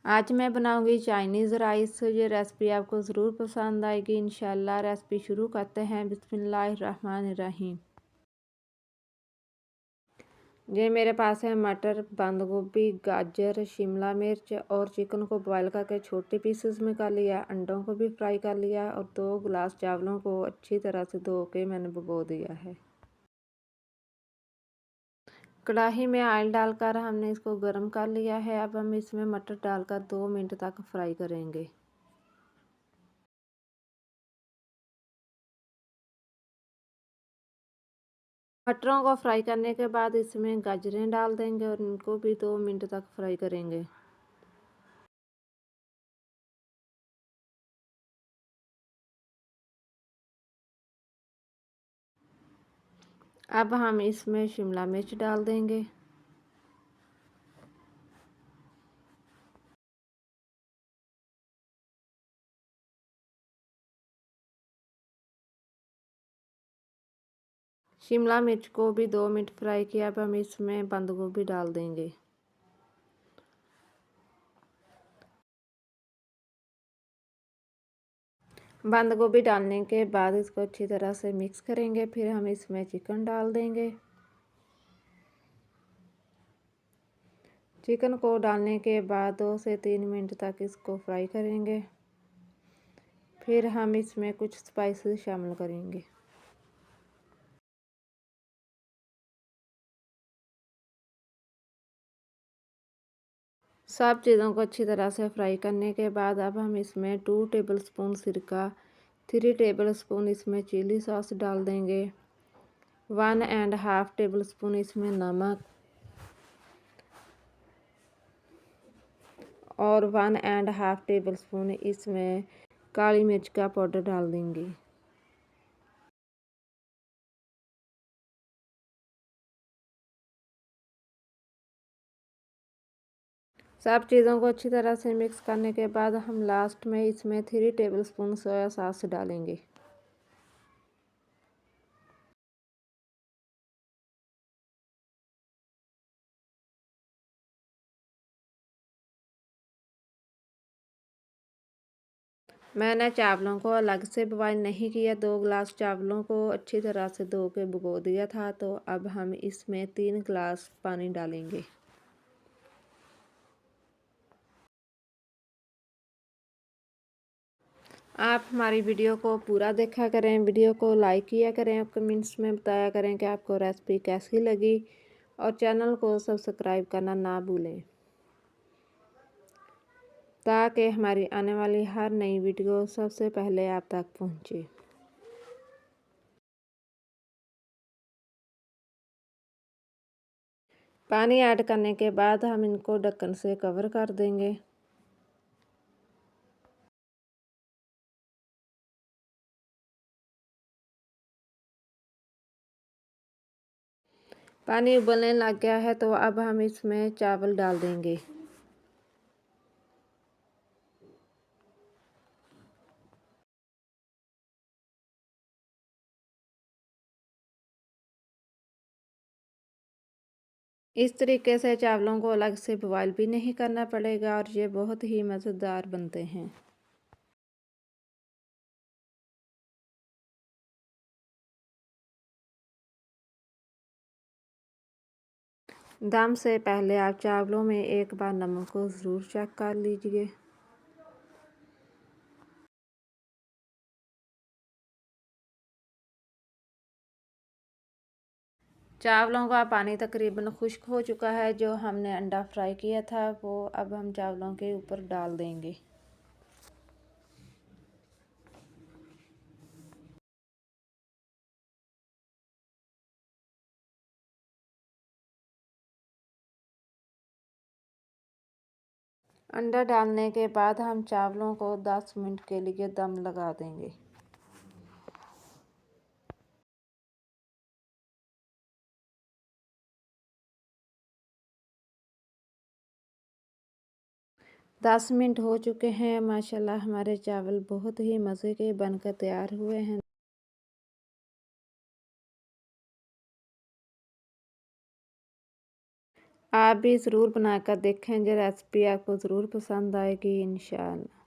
आज मैं बनाऊंगी चाइनीज़ राइस। ये रेसिपी आपको ज़रूर पसंद आएगी इंशाल्लाह। रेसिपी शुरू करते हैं। बिस्मिल्लाहिर्रहमानिर्रहीम। ये मेरे पास है मटर, बंद गोभी, गाजर, शिमला मिर्च और चिकन को बॉईल करके छोटे पीसेस में कर लिया। अंडों को भी फ्राई कर लिया और 2 गिलास चावलों को अच्छी तरह से धो के मैंने भिगो दिया है। कढ़ाई में ऑयल डालकर हमने इसको गर्म कर लिया है। अब हम इसमें मटर डालकर 2 मिनट तक फ्राई करेंगे। मटरों को फ्राई करने के बाद इसमें गाजरें डाल देंगे और इनको भी 2 मिनट तक फ्राई करेंगे। अब हम इसमें शिमला मिर्च डाल देंगे। शिमला मिर्च को भी 2 मिनट फ्राई किया। अब हम इसमें बंद गोभी डाल देंगे। बंद गोभी डालने के बाद इसको अच्छी तरह से मिक्स करेंगे। फिर हम इसमें चिकन डाल देंगे। चिकन को डालने के बाद 2 से 3 मिनट तक इसको फ्राई करेंगे। फिर हम इसमें कुछ स्पाइसेस शामिल करेंगे। सब चीज़ों को अच्छी तरह से फ्राई करने के बाद अब हम इसमें 2 टेबलस्पून सिरका, 3 टेबलस्पून इसमें चिली सॉस डाल देंगे। 1.5 टेबलस्पून इसमें नमक और 1.5 टेबलस्पून इसमें काली मिर्च का पाउडर डाल देंगे। सब चीज़ों को अच्छी तरह से मिक्स करने के बाद हम लास्ट में इसमें 3 टेबलस्पून सोया सॉस डालेंगे। मैंने चावलों को अलग से बॉईल नहीं किया। 2 गिलास चावलों को अच्छी तरह से धो के भिगो दिया था। तो अब हम इसमें 3 गिलास पानी डालेंगे। आप हमारी वीडियो को पूरा देखा करें, वीडियो को लाइक किया करें और कमेंट्स में बताया करें कि आपको रेसिपी कैसी लगी और चैनल को सब्सक्राइब करना ना भूलें, ताकि हमारी आने वाली हर नई वीडियो सबसे पहले आप तक पहुंचे। पानी ऐड करने के बाद हम इनको ढक्कन से कवर कर देंगे। पानी उबलने लग गया है तो अब हम इसमें चावल डाल देंगे। इस तरीके से चावलों को अलग से बॉईल भी नहीं करना पड़ेगा और ये बहुत ही मज़ेदार बनते हैं। दम से पहले आप चावलों में एक बार नमक को ज़रूर चेक कर लीजिए। चावलों का पानी तकरीबन खुश्क हो चुका है। जो हमने अंडा फ्राई किया था वो अब हम चावलों के ऊपर डाल देंगे। अंडा डालने के बाद हम चावलों को 10 मिनट के लिए दम लगा देंगे। दस मिनट हो चुके हैं। माशाल्लाह हमारे चावल बहुत ही मज़े के बनकर तैयार हुए हैं। आप भी ज़रूर बनाकर देखें, ये रेसिपी आपको ज़रूर पसंद आएगी इंशाअल्लाह।